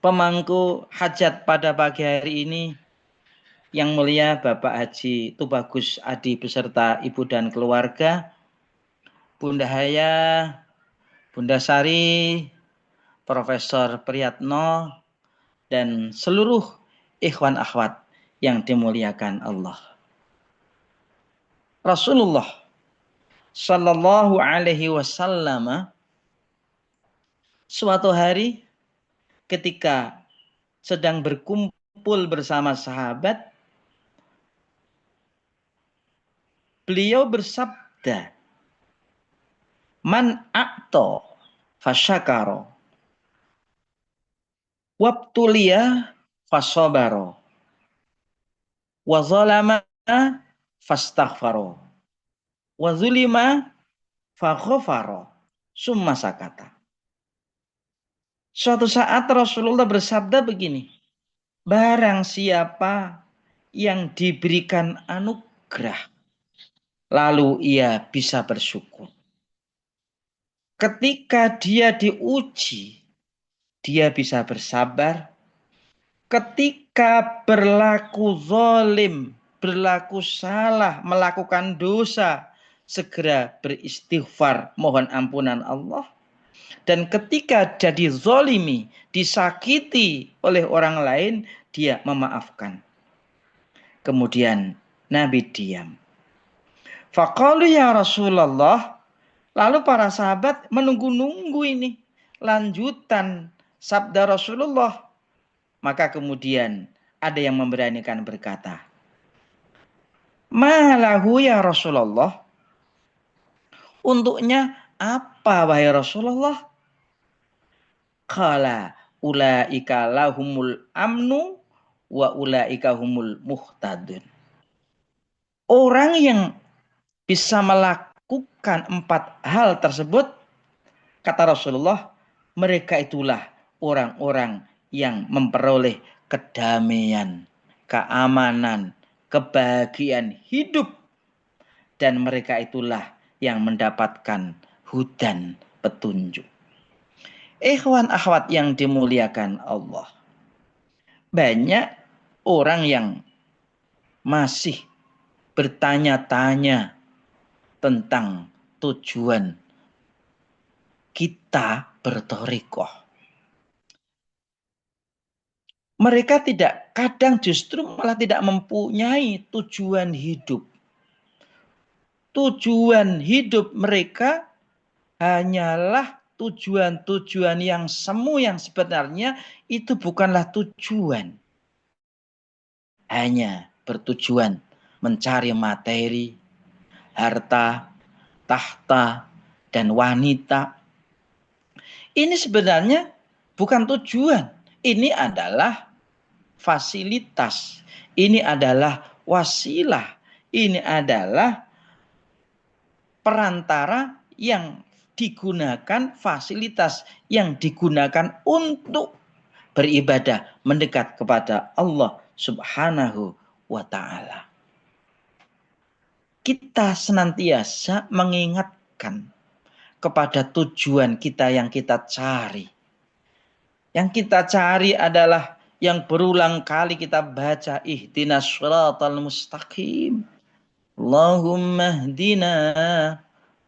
Pemangku hajat pada pagi hari ini yang mulia Bapak Haji Tubagus Adi beserta ibu dan keluarga, Bunda Haya, Bunda Sari, Profesor Priyatno, dan seluruh ikhwan akhwat yang dimuliakan Allah. Rasulullah Shallallahu Alaihi Wasallam suatu hari ketika sedang berkumpul bersama sahabat, beliau bersabda, "Man a'to fasyakaro, wabtuliya fasabaro, wa zalama fastaghfaro, wa zulima faghfaro, summa sakata." Suatu saat Rasulullah bersabda begini, barang siapa yang diberikan anugerah, lalu ia bisa bersyukur. Ketika dia diuji, dia bisa bersabar. Ketika berlaku zalim, berlaku salah, melakukan dosa, segera beristighfar, mohon ampunan Allah. Dan ketika jadi zalimi, disakiti oleh orang lain, dia memaafkan. Kemudian Nabi diam. Faqalu ya Rasulullah, lalu para sahabat menunggu-nunggu ini lanjutan sabda Rasulullah. Maka kemudian ada yang memberanikan berkata, "Malahu ya Rasulullah? Untuknya apa wahai Rasulullah?" Qala ulaika lahumul amnu wa ulaika humul muhtadun. Orang yang bisa melakukan 4 hal tersebut, kata Rasulullah, mereka itulah orang-orang yang memperoleh kedamaian, keamanan, kebahagiaan hidup. Dan mereka itulah yang mendapatkan hudan petunjuk. Ikhwan akhwat yang dimuliakan Allah. Banyak orang yang masih bertanya-tanya tentang tujuan kita berthariqah. Mereka kadang justru malah tidak mempunyai tujuan hidup. Tujuan hidup mereka hanyalah tujuan-tujuan yang semu, yang sebenarnya itu bukanlah tujuan. Hanya bertujuan mencari materi, harta, tahta, dan wanita. Ini sebenarnya bukan tujuan. Ini adalah fasilitas. Ini adalah wasilah. Ini adalah perantara yang digunakan, fasilitas yang digunakan untuk beribadah, mendekat kepada Allah Subhanahu wa ta'ala. Kita senantiasa mengingatkan kepada tujuan kita yang kita cari. Yang kita cari adalah yang berulang kali kita baca, ihdinas shiratal mustaqim. Allahumma hdina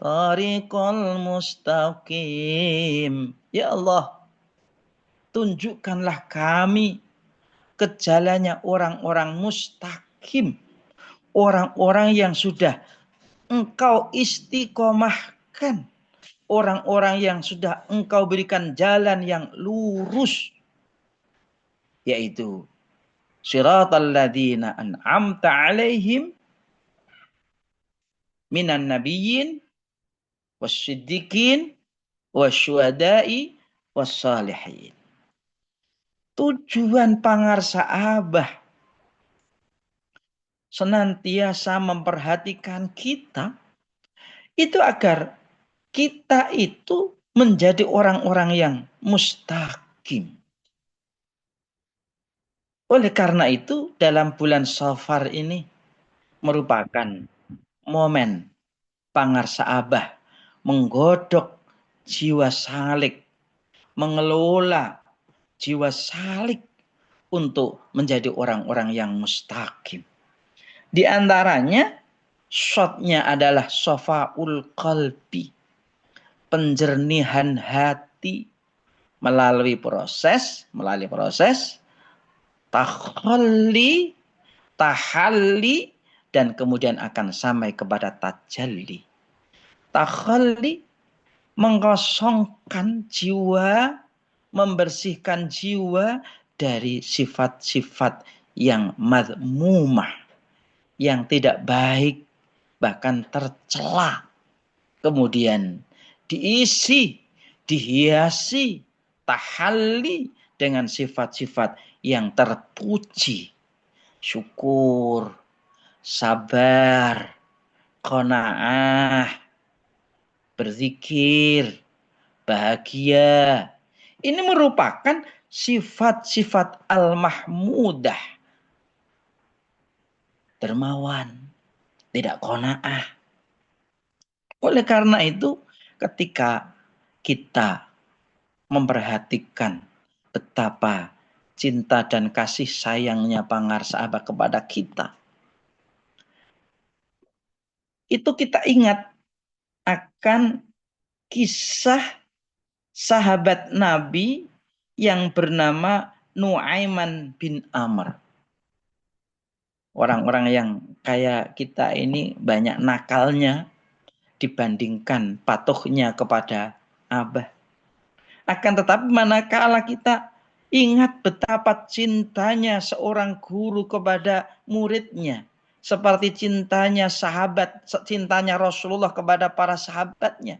tariqal mustaqim. Ya Allah, tunjukkanlah kami ke jalannya orang-orang mustaqim. Orang-orang yang sudah Engkau istiqomahkan. Orang-orang yang sudah Engkau berikan jalan yang lurus. Yaitu Shiratal ladzina an'amta alaihim minan nabiyyin wassiddiqin wasyuhada'i wassalihin. Tujuan pangarsa Abah senantiasa memperhatikan kita itu agar kita itu menjadi orang-orang yang mustaqim. Oleh karena itu dalam bulan Safar ini merupakan momen pangarsa Abah menggodok jiwa salik, mengelola jiwa salik untuk menjadi orang-orang yang mustaqim. Di antaranya shotnya adalah sofaul qalbi, penjernihan hati melalui proses takhalli, tahalli, dan kemudian akan sampai kepada tajalli. Takhalli, mengosongkan jiwa, membersihkan jiwa dari sifat-sifat yang madmumah, yang tidak baik, bahkan tercela. Kemudian diisi, dihiasi, tahalli dengan sifat-sifat yang terpuji. Syukur, sabar, qanaah, berzikir, bahagia. Ini merupakan sifat-sifat al-mahmudah. Dermawan, tidak qanaah. Oleh karena itu, ketika kita memperhatikan betapa cinta dan kasih sayangnya Pangarsaabah kepada kita, itu kita ingat akan kisah sahabat Nabi yang bernama Nuaiman bin Amr. Orang-orang yang kayak kita ini banyak nakalnya dibandingkan patuhnya kepada Abah. Akan tetapi manakala kita ingat betapa cintanya seorang guru kepada muridnya, seperti cintanya sahabat, cintanya Rasulullah kepada para sahabatnya.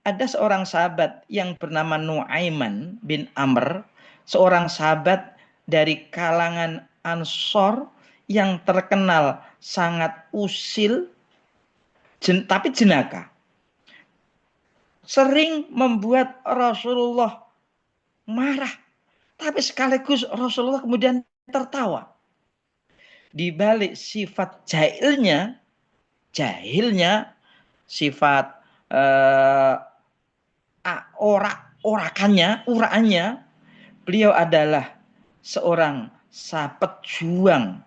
Ada seorang sahabat yang bernama Nuaiman bin Amr, seorang sahabat dari kalangan Ansor yang terkenal sangat usil, tapi jenaka. Sering membuat Rasulullah marah, tapi sekaligus Rasulullah kemudian tertawa. Di balik sifat jahilnya, sifat uraannya, beliau adalah seorang pejuang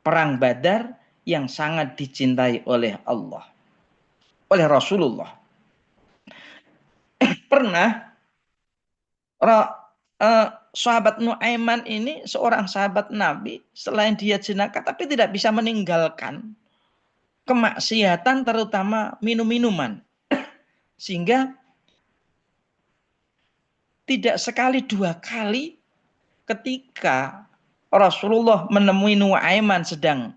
perang Badar yang sangat dicintai oleh Allah, oleh Rasulullah. Pernah sahabat Nuaiman ini seorang sahabat Nabi, selain dia jenaka tapi tidak bisa meninggalkan kemaksiatan, terutama minum-minuman. Sehingga tidak sekali dua kali ketika Rasulullah menemui Nuaiman sedang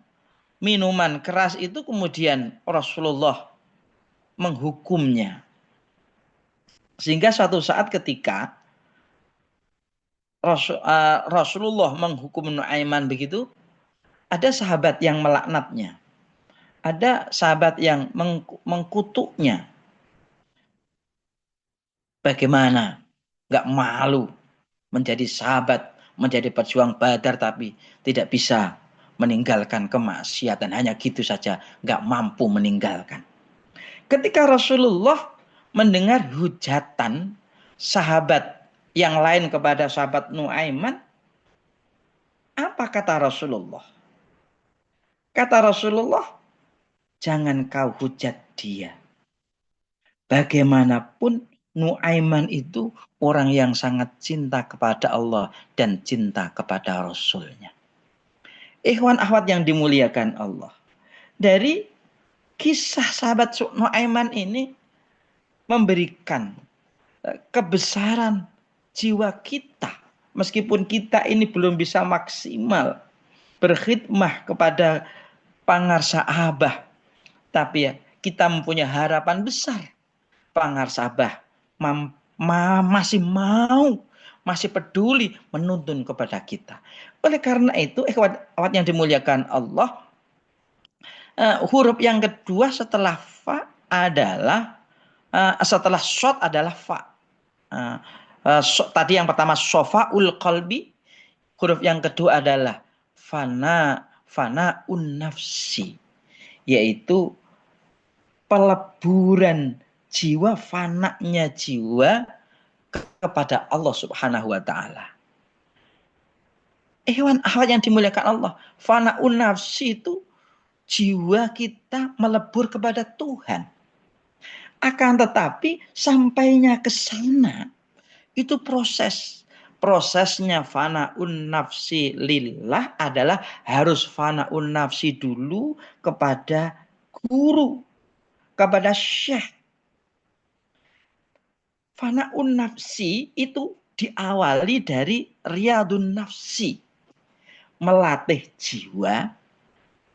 minuman keras itu, kemudian Rasulullah menghukumnya. Sehingga suatu saat ketika Rasulullah menghukum Nuaiman begitu, ada sahabat yang melaknatnya. Ada sahabat yang mengkutuknya. Bagaimana? Gak malu menjadi sahabat, menjadi pejuang Badar, tapi tidak bisa meninggalkan kemaksiatan. Hanya gitu saja, gak mampu meninggalkan. Ketika Rasulullah mendengar hujatan sahabat yang lain kepada sahabat Nuaiman, apa kata Rasulullah? Kata Rasulullah, jangan kau hujat dia. Bagaimanapun Nuaiman itu orang yang sangat cinta kepada Allah dan cinta kepada Rasulnya. Ikhwan akhwat yang dimuliakan Allah. Dari kisah sahabat Nuaiman ini memberikan kebesaran jiwa kita. Meskipun kita ini belum bisa maksimal berkhidmah kepada Pangarsaabah, tapi ya kita mempunyai harapan besar. Pangarsaabah masih mau, masih peduli menuntun kepada kita. Oleh karena itu, ikhwat yang dimuliakan Allah, huruf yang kedua setelah fa adalah setelah shot adalah fa. Tadi yang pertama sofaul qalbi, huruf yang kedua adalah fanaun nafsi, yaitu peleburan jiwa, fananya jiwa kepada Allah Subhanahu wa taala. Hewan ahwat yang dimuliakan Allah, fana'un nafsi itu jiwa kita melebur kepada Tuhan. Akan tetapi sampainya ke sana itu prosesnya fana'un nafsi lillah adalah harus fana'un nafsi dulu kepada guru, kepada syekh. Fana'un nafsi itu diawali dari riyadun nafsi, melatih jiwa,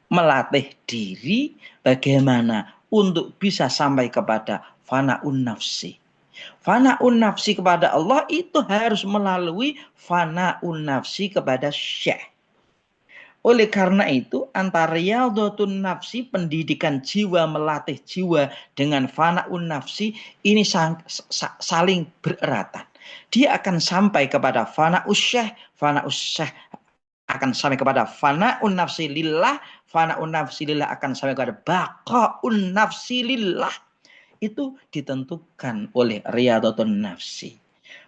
melatih diri bagaimana untuk bisa sampai kepada fana'un nafsi. Fana'un nafsi kepada Allah itu harus melalui fana'un nafsi kepada syekh. Oleh karena itu antara riyadhatun nafsi, pendidikan jiwa, melatih jiwa, dengan fana'un nafsi ini saling bereratan. Dia akan sampai kepada fana'us syekh akan sampai kepada fana'un nafsi lillah, fana'un nafsi lillah akan sampai kepada baqa'un nafsi lillah. Itu ditentukan oleh riyadhatun nafsi.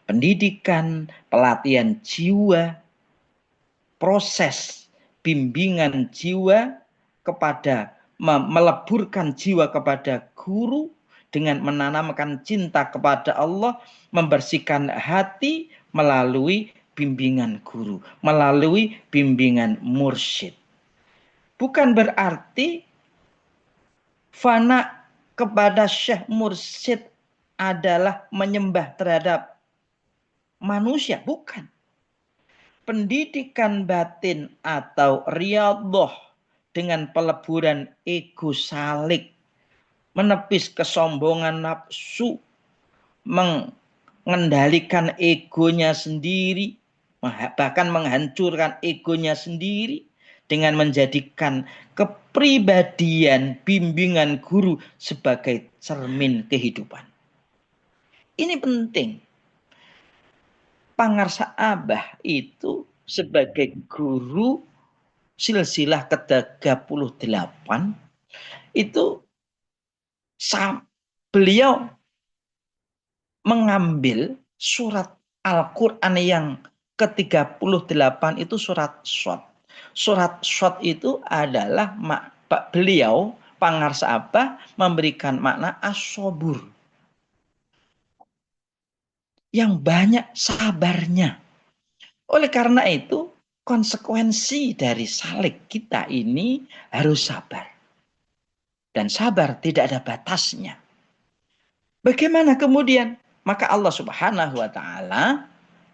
Pendidikan, pelatihan jiwa, proses bimbingan jiwa kepada meleburkan jiwa kepada guru dengan menanamkan cinta kepada Allah, membersihkan hati melalui bimbingan guru, melalui bimbingan mursyid. Bukan berarti fana kepada syekh mursyid adalah menyembah terhadap manusia, bukan. Pendidikan batin atau riyadhah dengan peleburan ego salik, menepis kesombongan nafsu, mengendalikan egonya sendiri, bahkan menghancurkan egonya sendiri dengan menjadikan kepribadian bimbingan guru sebagai cermin kehidupan. Ini penting. Pangarsa Abah itu sebagai guru silsilah ke-38 itu beliau mengambil surat Al-Quran yang ke-38 itu surat Shad. Surat Shad itu adalah beliau Pangarsa Abah memberikan makna as-sabur, yang banyak sabarnya. Oleh karena itu, konsekuensi dari salik kita ini harus sabar. Dan sabar tidak ada batasnya. Bagaimana kemudian? Maka Allah Subhanahu wa taala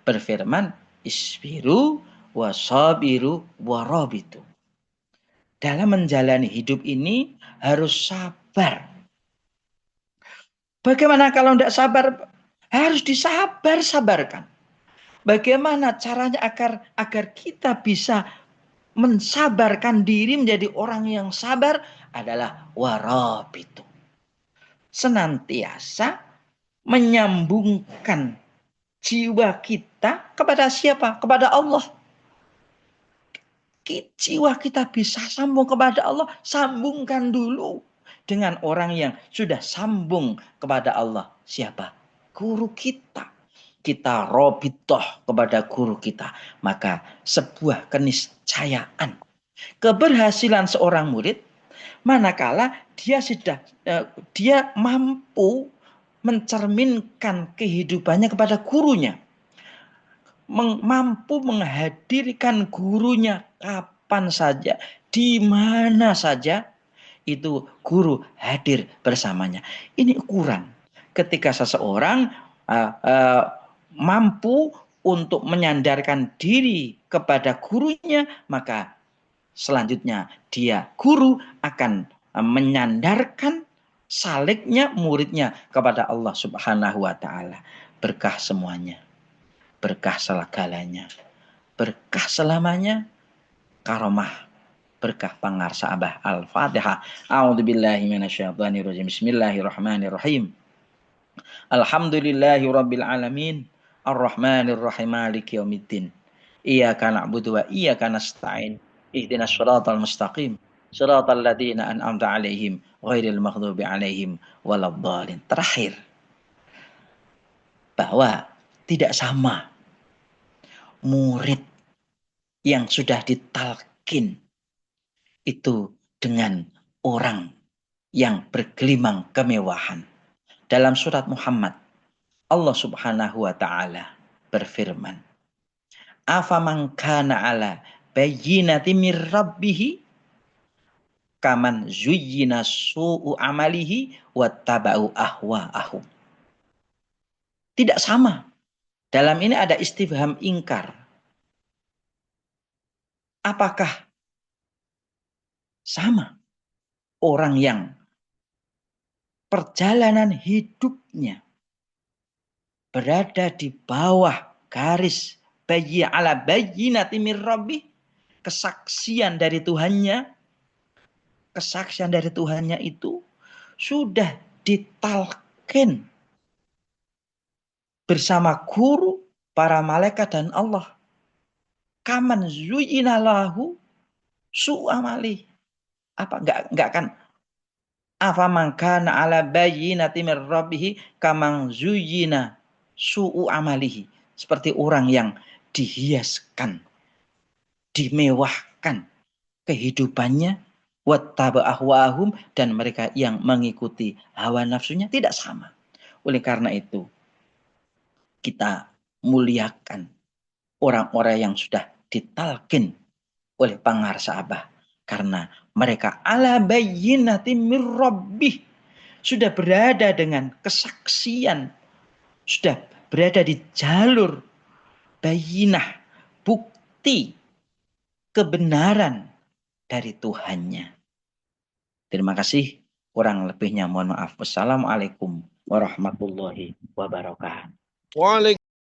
berfirman, isbiru wasabiru warabitu. Dalam menjalani hidup ini harus sabar. Bagaimana kalau tidak sabar? Harus disabar-sabarkan. Bagaimana caranya agar kita bisa mensabarkan diri menjadi orang yang sabar adalah warabitu. Senantiasa menyambungkan jiwa kita kepada siapa? Kepada Allah. Jiwa kita bisa sambung kepada Allah, sambungkan dulu dengan orang yang sudah sambung kepada Allah. Siapa? Guru kita. Kita robitoh kepada guru kita. Maka sebuah keniscayaan keberhasilan seorang murid manakala dia mampu mencerminkan kehidupannya kepada gurunya, mampu menghadirkan gurunya kapan saja, di mana saja, itu guru hadir bersamanya. Ini ukuran ketika seseorang mampu untuk menyandarkan diri kepada gurunya, maka selanjutnya dia guru akan menyandarkan saliknya muridnya kepada Allah Subhanahu wa taala. Berkah semuanya, berkah segalanya, berkah selamanya, karomah, berkah Pangarsa Abah. Al-Fatihah. A'udzubillahi minasyaitonirrajim. Bismillahirrahmanirrahim. Alhamdulillahirabbil alamin. Ar-Rahmanir-Rahim. Maliki yaumiddin. Iyyaka na'budu wa iyyaka nasta'in. Ihdinas shiratal mustaqim. Shiratal ladzina an'amta 'alaihim ghairil maghdubi 'alaihim waladdallin. Terakhir, bahwa Tidak sama murid yang sudah ditalkin itu dengan orang yang bergelimang kemewahan. Dalam surat Muhammad, Allah Subhanahu wa taala berfirman, "Afaman kana ala bayyinati mir rabbih kaman zuyyina su'u amalihi wattaba'u ahwa'ahum." Tidak sama. Dalam ini ada istifham ingkar. Apakah sama orang yang perjalanan hidupnya berada di bawah garis bayyi ala bayyinati mir rabbih, kesaksian dari Tuhannya, kesaksian dari Tuhannya itu sudah ditalkin bersama guru, para malaikat dan Allah. Kaman zuyyina lahu su'amali. Apa enggak kan? Afaman kana ala bayyinati mir rabbih kaman zuyyina su'u amalihi. Seperti orang yang dihiaskan, dimewahkan kehidupannya, wattaba ahwahum, dan mereka yang mengikuti hawa nafsunya, tidak sama. Oleh karena itu, kita muliakan orang-orang yang sudah ditalkin oleh pangarsa Abah, karena mereka ala bayyinati mir rabbih, sudah berada dengan kesaksian, sudah berada di jalur bayyinah, bukti kebenaran dari Tuhannya. Terima kasih. Kurang lebihnya mohon maaf. Wassalamualaikum warahmatullahi wabarakatuh. Waalaikumsalam.